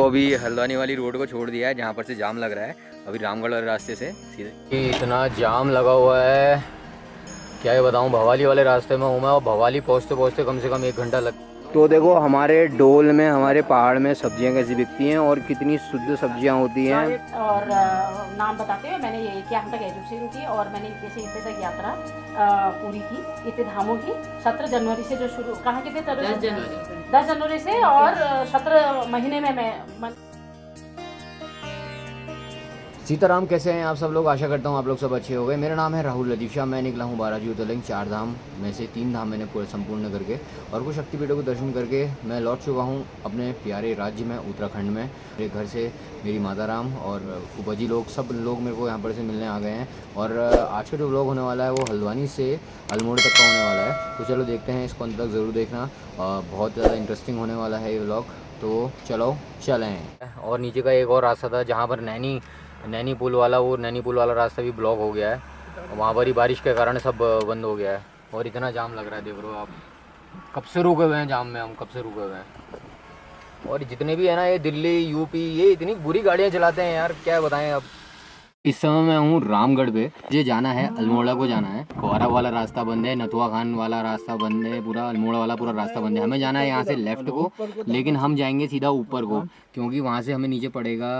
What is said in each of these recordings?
अभी हल्द्वानी वाली रोड को छोड़ दिया है जहाँ पर से जाम लग रहा है। अभी रामगढ़ वाले रास्ते से सीधे इतना जाम लगा हुआ है, क्या ये बताऊँ। भवाली वाले रास्ते में हूँ मैं और भवाली पहुँचते पहुँचते कम से कम 1 घंटा लग। तो देखो हमारे डोल में, हमारे पहाड़ में सब्जियां कैसी बिकती हैं और कितनी शुद्ध सब्जियां होती हैं। और नाम बताते हुए मैंने ये क्या हम तक एजुकेशन की और मैंने जैसे इतने तक यात्रा पूरी की, इतने धामों की। 17 जनवरी से जो शुरू, कहाँ के थे? 10 जनवरी से, और 17 महीने में मैं। सीताराम, कैसे हैं आप सब लोग? आशा करता हूँ आप लोग सब अच्छे हो गए। मेरा नाम है राहुल लतीफ़ शाह। मैं निकला हूँ 12 ज्योतिर्लिंग, 4 धाम में से 3 धाम मैंने पूरे संपूर्ण करके और कुछ शक्तिपीठों को दर्शन करके मैं लौट चुका हूँ अपने प्यारे राज्य में, उत्तराखंड में। मेरे घर से मेरी माता राम और फूफा जी लोग, सब लोग मेरे को यहाँ पर से मिलने आ गए हैं। और आज का जो व्लॉग होने वाला है वो हल्द्वानी से अल्मोड़ा तक का होने वाला है। तो चलो देखते हैं, इसको अंत तक ज़रूर देखना, बहुत ज़्यादा इंटरेस्टिंग होने वाला है ये व्लॉग। तो चलो चलें। और नीचे का एक और रास्ता था जहाँ पर नैनी पुल वाला, वो नैनी पुल वाला रास्ता भी ब्लॉक हो गया है। वहाँ पर ही बारिश के कारण सब बंद हो गया है और इतना जाम लग रहा है, देख रहे हो आप। कब से रुके हुए हैं जाम में, हम कब से रुके हुए हैं। और जितने भी है ना, ये दिल्ली यूपी, ये इतनी बुरी गाड़ियाँ चलाते हैं यार, क्या बताएं। अब इस समय मैं हूँ रामगढ़ पे। मुझे जाना है अल्मोड़ा को जाना है। कुआरा वाला रास्ता बंद है, नथुआ खान वाला रास्ता बंद है, पूरा अल्मोड़ा वाला पूरा रास्ता बंद है। हमें जाना है यहाँ से लेफ्ट को, लेकिन हम जाएंगे सीधा ऊपर को, क्योंकि वहाँ से हमें नीचे पड़ेगा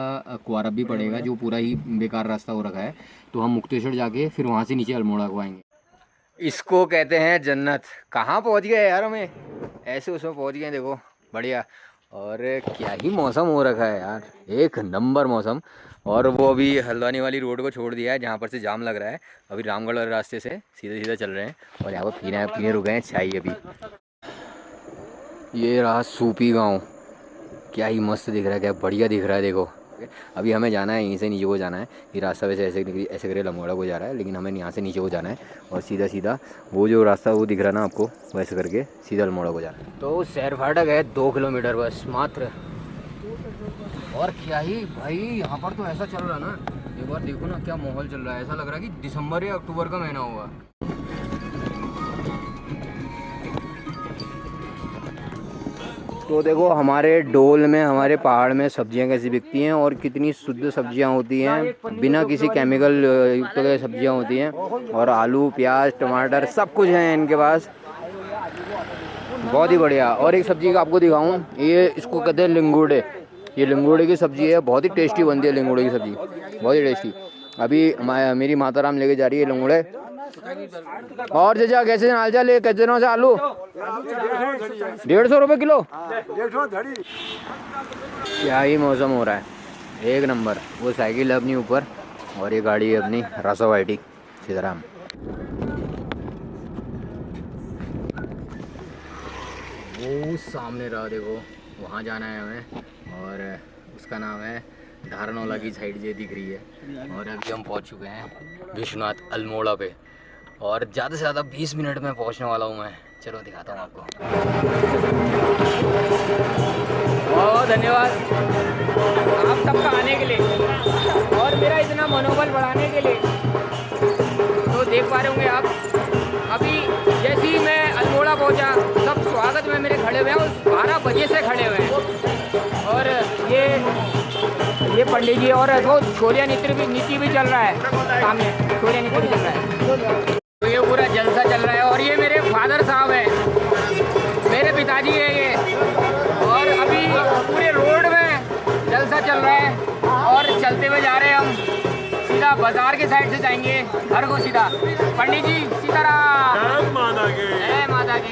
कुआरा भी पड़ेगा, जो पूरा ही बेकार रास्ता हो रखा है। तो हम मुक्तेश्वर जाके फिर वहाँ से नीचे अल्मोड़ा को आएंगे। इसको कहते हैं जन्नत। कहाँ पहुँच गए यार, हमें ऐसे उसमें पहुँच गए, देखो बढ़िया। और क्या ही मौसम हो रखा है यार, एक नंबर मौसम। और वो अभी हल्द्वानी वाली रोड को छोड़ दिया है जहाँ पर से जाम लग रहा है। अभी रामगढ़ वाले रास्ते से सीधे सीधे चल रहे हैं और यहाँ पर पीने रुके हैं चाय। अभी ये रहा सूपी गांव, क्या ही मस्त दिख रहा है, क्या बढ़िया दिख रहा है, देखो। अभी हमें जाना है यहीं से नीचे को जाना है। ये रास्ता वैसे ऐसे करे अल्मोड़ा को जा रहा है, लेकिन हमें यहाँ से नीचे को जाना है और सीधा सीधा वो जो रास्ता वो दिख रहा है ना आपको, वैसे करके सीधा अल्मोड़ा को जाना है। तो सैर फाटक है 2 किलोमीटर बस मात्र। और क्या ही भाई, यहाँ पर तो ऐसा चल रहा है ना, एक बार देखो ना क्या माहौल चल रहा है। ऐसा लग रहा है कि दिसंबर या अक्टूबर का महीना होगा। तो देखो हमारे डोल में, हमारे पहाड़ में सब्जियां कैसी बिकती हैं और कितनी शुद्ध सब्जियां होती हैं, बिना किसी केमिकल युक्त के सब्जियां होती हैं। और आलू, प्याज, टमाटर सब कुछ है इनके पास, बहुत ही बढ़िया। और एक सब्जी का आपको दिखाऊं, ये इसको कहते हैं लिंगुड़े। ये लिंगुड़े की सब्जी है, बहुत ही टेस्टी बनती है लिंगुड़े की सब्जी, बहुत ही टेस्टी। अभी मेरी माता राम लेके जा रही है लिंगुड़े। और चाचा कैसे हाल चाल है, कैसे से आलू? 150 रुपये किलो। क्या ही मौसम हो रहा है, एक नंबर। वो साइकिल है अपनी ऊपर और ये गाड़ी है अपनी रासो वाइटिक सीताराम। वो सामने रहा देखो, वहाँ जाना है हमें और उसका नाम है धारनौला की साइड ये दिख रही है। और अभी हम पहुँच चुके हैं विश्वनाथ अल्मोड़ा पे और ज़्यादा से ज़्यादा 20 मिनट में पहुँचने वाला हूँ मैं। चलो दिखाता हूँ आपको। बहुत धन्यवाद आप सबका आने के लिए और मेरा इतना मनोबल बढ़ाने के लिए। तो देख पा रहे होंगे आप, अभी जैसे ही मैं अल्मोड़ा पहुंचा, सब स्वागत में मेरे खड़े हुए हैं और 12 बजे से खड़े हुए हैं। और ये पंडित जी और वो छोरिया नीति भी चल रहा है सामने, छोरिया नीति भी चल रहा है। तो ये पूरा जलसा चल रहा है और ये मेरे फादर साहब हैं, मेरे पिताजी हैं ये। और अभी पूरे रोड में जलसा चल रहा है और चलते हुए जा रहे हैं हम सीधा बाजार के साइड से जाएंगे घर को सीधा। पंडित जी सीताराम, माता की।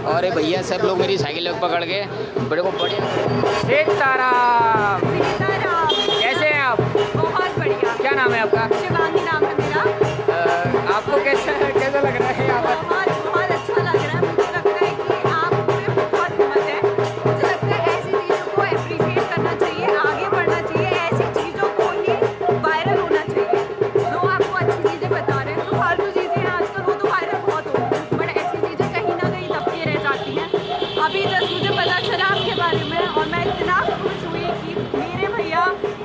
और भैया सब लोग मेरी साइकिल पकड़ के बड़े को बढ़िया सीताराम। कैसे हैं आप? बहुत बढ़िया। क्या नाम है आपका? शिवांगी नाम है मेरा। आपको कैसा लग रहा है यहाँ पर? बहुत अच्छा लग रहा है। मुझे लगता है कि आप में बहुत हिम्मत है। मुझे लगता है ऐसी चीज़ों को अप्रिशिएट करना चाहिए, आगे बढ़ना चाहिए, ऐसी चीज़ों को ही वायरल होना चाहिए। जो आपको अच्छी चीज़ें बता रहे हैं, तो फालतू चीज़ें हैं आजकल, वो तो वायरल बहुत होती हैं, बट ऐसी चीज़ें कहीं ना कहीं दबके रह जाती हैं। अभी जस्ट मुझे पता चला आपके बारे में और मैं इतना खुश हुई कि मेरे भैया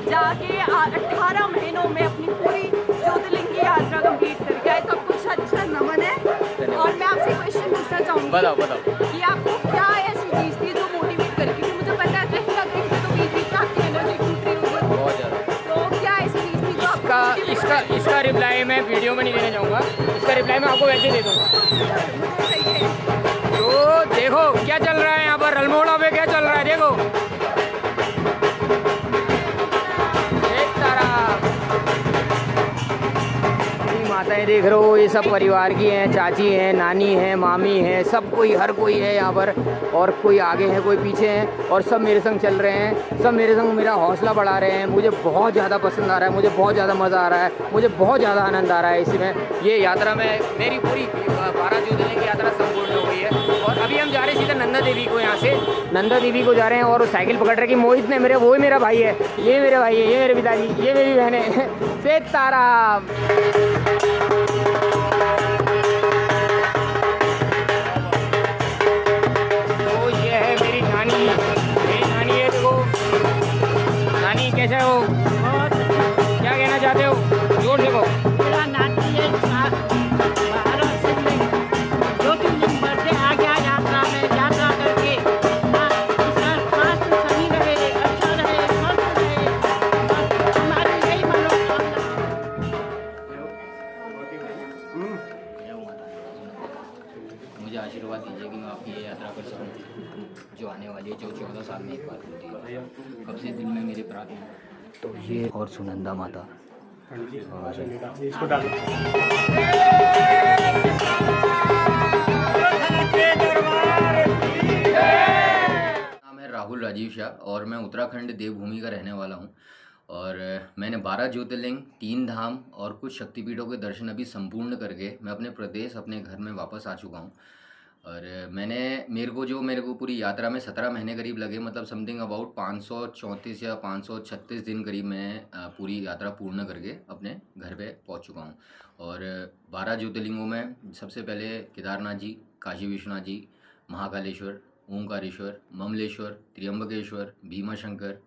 जाके 18 महीनों में अपनी पूरी ज्योतिर्लिंग की यात्रा कंप्लीट करके आए। तो आपको अच्छा नमन है। और मैं आपसे क्वेश्चन पूछना चाहूँगी, बताओ कि आपको क्या ऐसी चीज़ थी जो मोटिवेट करी? क्योंकि मुझे पता है रिप्लाई मैं वीडियो में नहीं देना चाहूँगा, इसका रिप्लाई मैं आपको वैसे दे दूँगा। तो देखो क्या चल रहा है यहाँ पर, अल्मोड़ा पे क्या चल रहा है देखो। माताएं देख रहे हो, ये सब परिवार की हैं, चाची हैं, नानी हैं, मामी हैं, सब कोई, हर कोई है यहाँ पर। और कोई आगे है, कोई पीछे हैं, और सब मेरे संग चल रहे हैं, सब मेरे संग मेरा हौसला बढ़ा रहे हैं। मुझे बहुत ज़्यादा पसंद आ रहा है, मुझे बहुत ज़्यादा मज़ा आ रहा है, मुझे बहुत ज़्यादा आनंद आ रहा है इसमें। ये यात्रा में मेरी पूरी 12 ज्योतिर्लिंग की यात्रा संपूर्ण हो गई है। और अभी हम जा रहे हैं सीधा नंदा देवी को, यहाँ से नंदा देवी को जा रहे हैं। और साइकिल पकड़ रहे कि मोहित ने, मेरे वो ही मेरा भाई है, ये मेरे भाई है, ये मेरे पिताजी, ये मेरी बहन है। सीताराम। तो ये है मेरी नानी है, देखो नानी कैसे हो, क्या कहना चाहते हो, जोर से कहो। मेरा नाती है 12 शिवलिंग ज्योतिर्लिंग बढ़ते आ गया यात्रा में, यात्रा करके इसका स्वास्थ्य सही रहे, अच्छा रहे, स्वस्थ रहे, हमारी यही मनोकामना। मुझे आशीर्वाद दीजिए कि मैं आपकी ये यात्रा कर सकूं जो आने वाली है, जो 14 साल में एक बार होती है। कब से दिल में मेरे प्रार्थना। तो ये और सुनंदा माता नाम है राहुल राजीव शाह, और मैं उत्तराखंड देवभूमि का रहने वाला हूँ। और मैंने 12 ज्योतिर्लिंग, 3 धाम और कुछ शक्तिपीठों के दर्शन अभी संपूर्ण करके मैं अपने प्रदेश, अपने घर में वापस आ चुका हूँ। और मेरे को पूरी यात्रा में 17 महीने करीब लगे, मतलब समथिंग अबाउट 534 या 536 दिन करीब मैं पूरी यात्रा पूर्ण करके अपने घर पे पहुंच चुका हूं। और 12 ज्योतिर्लिंगों में सबसे पहले केदारनाथ जी, काशी विश्वनाथ जी, महाकालेश्वर, ओंकारेश्वर, ममलेश्वर, त्र्यंबकेश्वर, भीमाशंकर,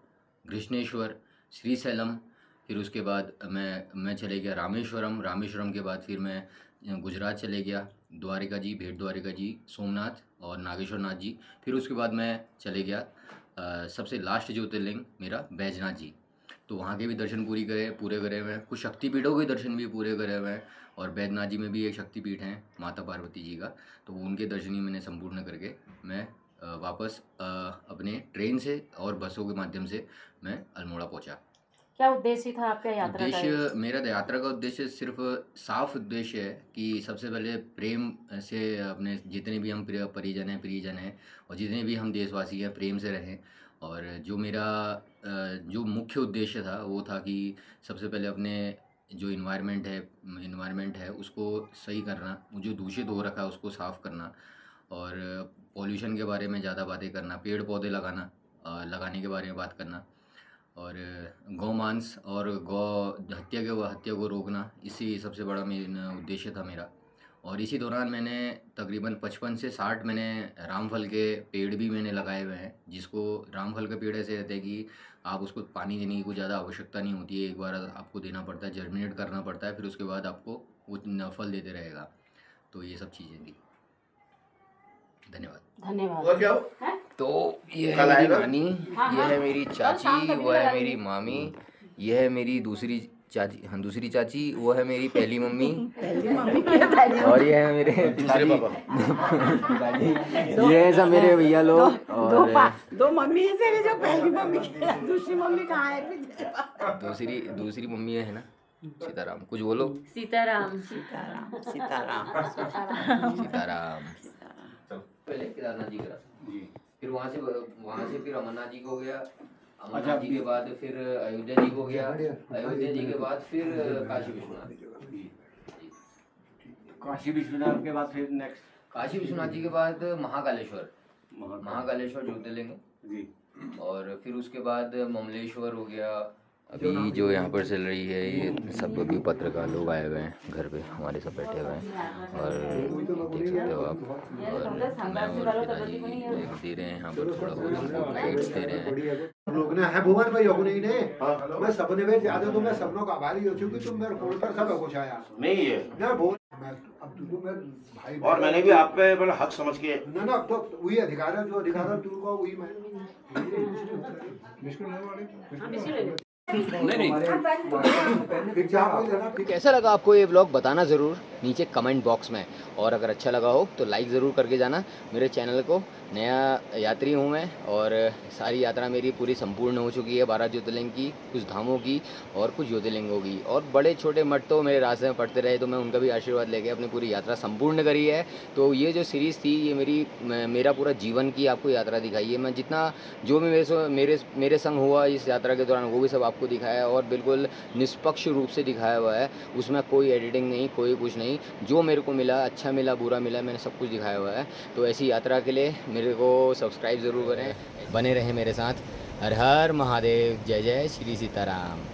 कृष्णेश्वर, श्रीशैलम। फिर उसके बाद मैं चले गया रामेश्वरम के बाद फिर मैं गुजरात चले गया, द्वारिका जी, भेट द्वारिका जी, सोमनाथ और नागेश्वर नाथ जी। फिर उसके बाद मैं चले गया सबसे लास्ट ज्योतिर्लिंग मेरा बैजनाथ जी। तो वहाँ के भी दर्शन पूरे करे हुए हैं, कुछ शक्तिपीठों के दर्शन भी पूरे करे हुए हैं। और बैजनाथ जी में भी एक शक्तिपीठ है माता पार्वती जी का, तो उनके दर्शन ही मैंने संपूर्ण करके मैं वापस अपने ट्रेन से और बसों के माध्यम से मैं अल्मोड़ा पहुँचा। क्या उद्देश्य था आपका यात्रा का? मेरा यात्रा का उद्देश्य सिर्फ साफ उद्देश्य है कि सबसे पहले प्रेम से अपने जितने भी हम परिजन हैं और जितने भी हम देशवासी हैं प्रेम से रहें। और जो मेरा जो मुख्य उद्देश्य था वो था कि सबसे पहले अपने जो इन्वायरमेंट है उसको सही करना, जो दूषित हो रखा है उसको साफ़ करना, और पॉल्यूशन के बारे में ज़्यादा बातें करना, पेड़ पौधे लगाने के बारे में बात करना, और गौमांस और गौ हत्या को रोकना, इसी सबसे बड़ा उद्देश्य था मेरा। और इसी दौरान मैंने तकरीबन 55 से 60 मैंने रामफल के पेड़ भी मैंने लगाए हुए हैं, जिसको रामफल का पेड़ ऐसे रहते हैं कि आप उसको पानी देने की कोई ज़्यादा आवश्यकता नहीं होती है, एक बार आपको देना पड़ता है, जर्मिनेट करना पड़ता है, फिर उसके बाद आपको वो फल देते रहेगा। तो ये सब चीज़ें थी। धन्यवाद। तो ये है मेरी नानी, ये है मेरी चाची, वो है मेरी मामी, ये है मेरी दूसरी चाची, वो है मेरी पहली मम्मी, और ये है मेरे दूसरे पापा। ये है सब मेरे भैया लोग। और दो मम्मी है तेरी, जो पहली मम्मी, दूसरी मम्मी कहाँ है? दूसरी मम्मी है ना, सीताराम। कुछ बोलो। सीताराम। पहले केदारनाथ जी का, फिर वहाँ से फिर अमरनाथ जी को हो गया, अमरनाथ जी के बाद फिर अयोध्या जी को गया, अयोध्या जी के बाद फिर काशी विश्वनाथ के बाद फिर नेक्स्ट काशी विश्वनाथ जी के बाद महाकालेश्वर ज्योतिर्लिंग, और फिर उसके बाद ममलेश्वर हो गया। अभी जो यहाँ पर चल रही है ये सब अभी पत्रकार लोग आए हुए हैं घर पे, हमारे सब बैठे हुए हैं, और देख सकते हो आप। और मैं और पिताजी दे रहे हैं यहाँ पर थोड़ा बहुत गाइड्स दे रहे हैं। लोग ने है भुवन भाई को नहीं ने मैं सपने में ज्यादा तो मैं सपनों का आभारी हो चुकी, तुम मेरे खोल कर सब कुछ आया नहीं है ना बोल। अब तू तो मेरे भाई, और मैंने भी आप पे बड़ा हक समझ के ना अब तो वही अधिकार है, जो अधिकार है तू को वही मैं मुश्किल है। एग्जाम हो जाना ठीक कैसा लगा आपको ये ब्लॉग बताना ज़रूर नीचे कमेंट बॉक्स में, और अगर अच्छा लगा हो तो लाइक ज़रूर करके जाना मेरे चैनल को। नया यात्री हूँ मैं, और सारी यात्रा मेरी पूरी संपूर्ण हो चुकी है 12 ज्योतिर्लिंग की, कुछ धामों की और कुछ ज्योतिर्लिंगों की, और बड़े छोटे मठ तो मेरे रास्ते में पड़ते रहे, तो मैं उनका भी आशीर्वाद लेके अपनी पूरी यात्रा संपूर्ण करी है। तो ये जो सीरीज़ थी ये मेरा पूरा जीवन की आपको यात्रा दिखाई है। मैं जितना जो भी मेरे संग हुआ इस यात्रा के दौरान वो भी सब आपको दिखाया है, और बिल्कुल निष्पक्ष रूप से दिखाया हुआ है। उसमें कोई एडिटिंग नहीं, कोई कुछ नहीं, जो मेरे को मिला, अच्छा मिला बुरा मिला, मैंने सब कुछ दिखाया हुआ है। तो ऐसी यात्रा के लिए मेरे को सब्सक्राइब ज़रूर करें, बने रहें मेरे साथ। हर हर महादेव, जय जय श्री सीताराम।